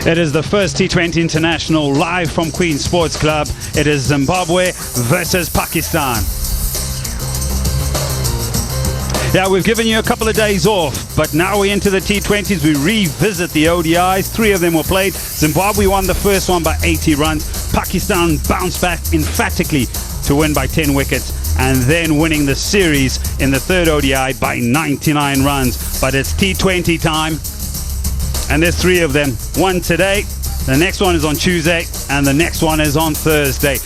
It is the first T20 International live from Queen's Sports Club. It is Zimbabwe versus Pakistan. Yeah, we've given you a couple of days off, but now we're into the T20s. We revisit the ODIs. 3 of them were played. Zimbabwe won the first one by 80 runs. Pakistan bounced back emphatically to win by 10 wickets, and then winning the series in the third ODI by 99 runs. But it's T20 time, and there's 3 of them. One today, the next one is on Tuesday, and the next one is on Thursday.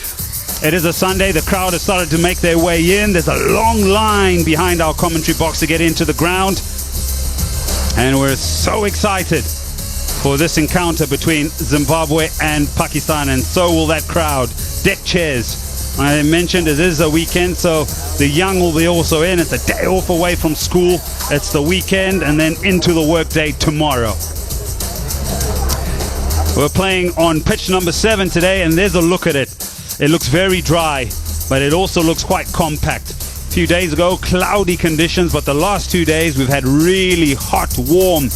It is a Sunday. The crowd has started to make their way in. There's a long line behind our commentary box to get into the ground. And we're so excited for this encounter between Zimbabwe and Pakistan, and so will that crowd. Deck chairs. I mentioned it is a weekend, so the young will be also in. It's a day off away from school. It's the weekend, and then into the workday tomorrow. We're playing on pitch number 7 today, and there's a look at it. It looks very dry, but it also looks quite compact. A few days ago, cloudy conditions, but the last 2 days we've had really hot, warm,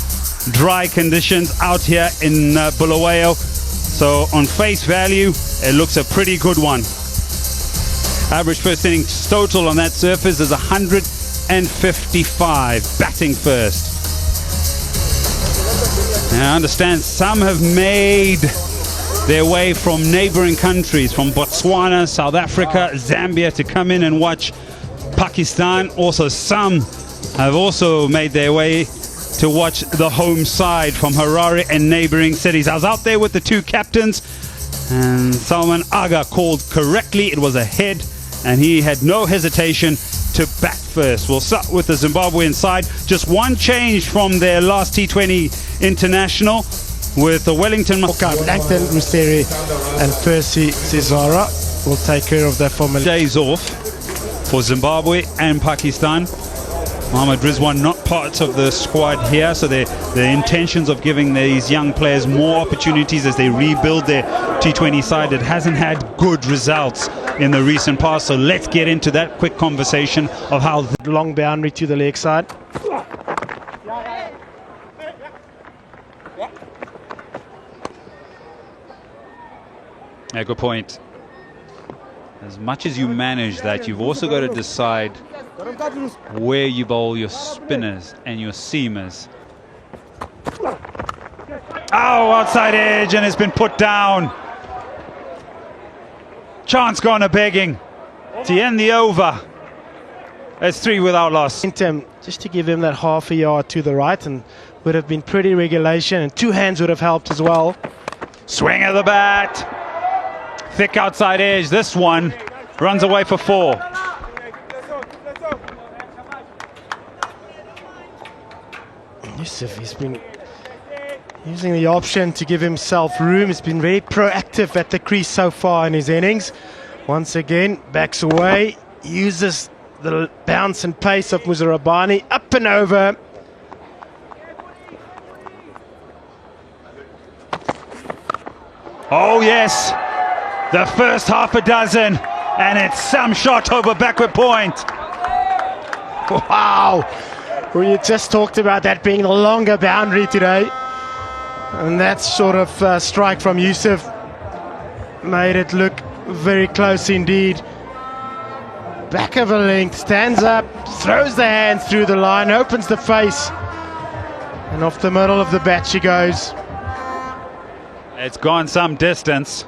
dry conditions out here in Bulawayo. So on face value, it looks a pretty good one. Average first innings total on that surface is 155, batting first. And I understand some have made their way from neighboring countries, from Botswana, South Africa, Zambia, to come in and watch Pakistan. Also, some have also made their way to watch the home side from Harare and neighboring cities. I was out there with the 2 captains, and Salman Aga called correctly. It was a head, and he had no hesitation to bat first. We'll start with the Zimbabwean side. Just one change from their last T20 International, with the Wellington Langton, Musteri and Percy Cesara will take care of that formula. Days off for Zimbabwe and Pakistan. Mohammad Rizwan not part of the squad here, so the intentions of giving these young players more opportunities as they rebuild their T20 side. It hasn't had good results in the recent past, so let's get into that quick conversation of how the long boundary to the leg side. Yeah, good point. As much as you manage that, you've also got to decide where you bowl your spinners and your seamers. Oh, outside edge, and it's been put down. Chance gone a begging to end the over. It's 3 without loss. Just to give him that half a yard to the right, and would have been pretty regulation, and 2 hands would have helped as well. Swing of the bat. Thick outside edge. This one runs away for 4. Yusuf, he's been using the option to give himself room. He's been very proactive at the crease so far in his innings. Once again, backs away, uses the bounce and pace of Muzarabani, up and over. Oh yes, the first half a dozen, and it's some shot over backward point. Wow, we just talked about that being the longer boundary today, and that sort of strike from Yusuf made it look very close indeed. Back of a length, stands up, throws the hands through the line, opens the face, and off the middle of the bat she goes. It's gone some distance.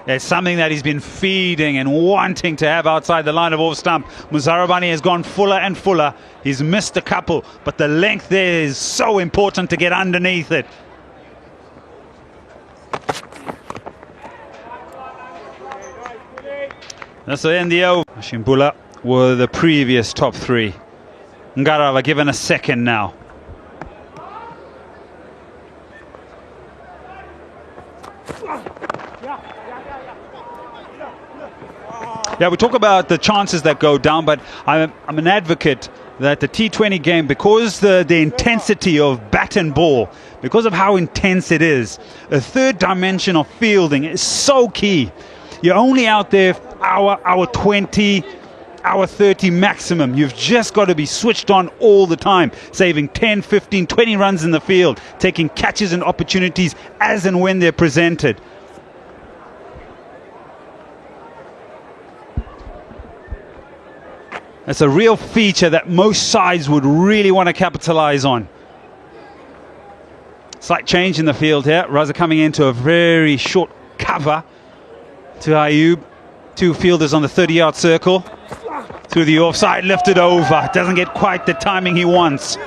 It's something that he's been feeding and wanting to have outside the line of off stump. Muzarabani has gone fuller and fuller. He's missed a couple, but the length there is so important to get underneath it. That's the end of the over. Shimbula were the previous top 3. Ngarava given a second now. Yeah, we talk about the chances that go down, but I'm an advocate that the T20 game, because the intensity of bat and ball, because of how intense it is, a third dimension of fielding is so key. You're only out there hour 20, hour 30 maximum. You've just got to be switched on all the time, saving 10, 15, 20 runs in the field, taking catches and opportunities as and when they're presented. That's a real feature that most sides would really want to capitalize on. Slight change in the field here. Raza coming into a very short cover to Ayub. Two fielders on the 30-yard circle. Through the offside, lifted over. Doesn't get quite the timing he wants.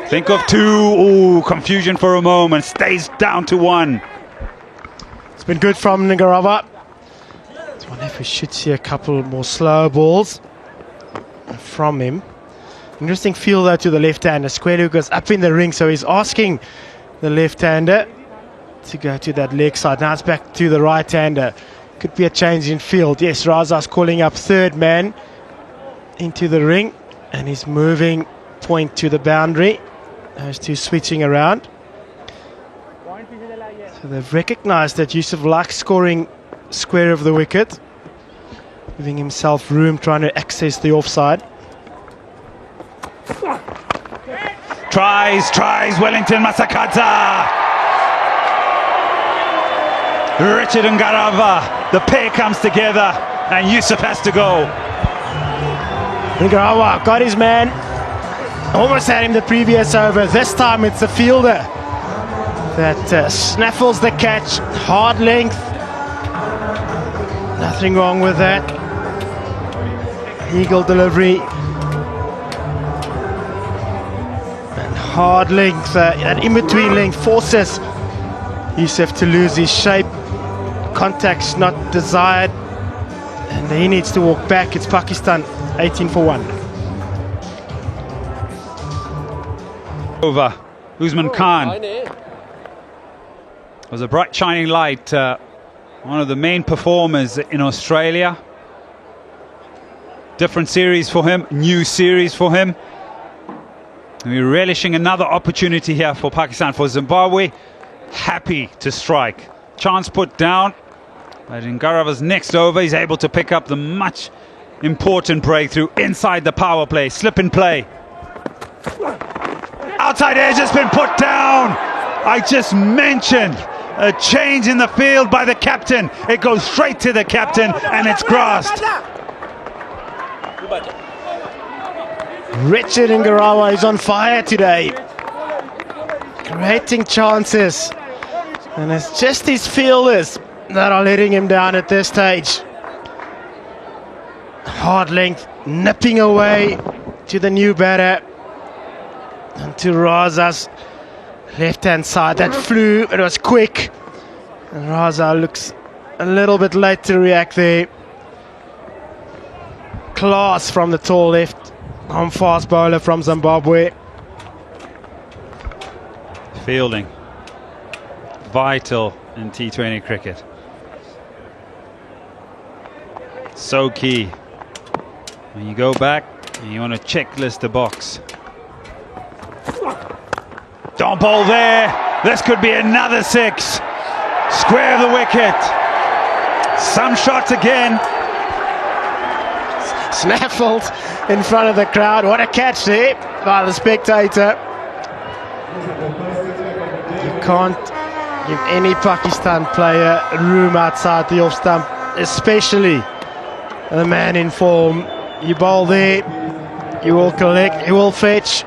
Think of two. Ooh, confusion for a moment. Stays down to one. It's been good from Ngarava. I wonder if we should see a couple more slow balls from him. Interesting fielder to the left-hander. Square goes up in the ring, so he's asking the left-hander to go to that leg side. Now it's back to the right-hander. Could be a change in field. Yes, Raza's calling up third man into the ring, and he's moving point to the boundary. Those two switching around. So they've recognized that Yusuf likes scoring square of the wicket, giving himself room, trying to access the offside. Tries, Wellington Masakadza. Richard and Ngarava, the pair comes together, and Yusuf has to go. Ngarava got his man. Almost had him the previous over. This time it's the fielder that snaffles the catch. Hard length. Nothing wrong with that. Eagle delivery. And hard length, that in-between length forces Yusuf to lose his shape. Contact's not desired, and he needs to walk back. It's Pakistan 18 for 1. Over Usman Khan was a bright shining light, one of the main performers in Australia. Different series for him, new series for him. We're relishing another opportunity here for Pakistan, for Zimbabwe. Happy to strike. Chance put down, but in Ngarava's next over, he's able to pick up the much important breakthrough inside the power play. Slip and play. Outside edge has been put down. I just mentioned a change in the field by the captain. It goes straight to the captain, and it's grasped. Richard Ngarava is on fire today, creating chances, and it's just his fielders that are letting him down at this stage. Hard length, nipping away to the new batter and to Raza's left-hand side. That flew, it was quick, and Raza looks a little bit late to react there. Class from the tall left arm fast bowler from Zimbabwe. Fielding, vital in T20 cricket. So key. When you go back and you want to checklist the box. Don't bowl there. This could be another six. Square of the wicket. Some shots again. Snaffled in front of the crowd. What a catch there by the spectator. You can't give any Pakistan player room outside the off stump, especially the man in form. You bowl there, you will collect, you will fetch.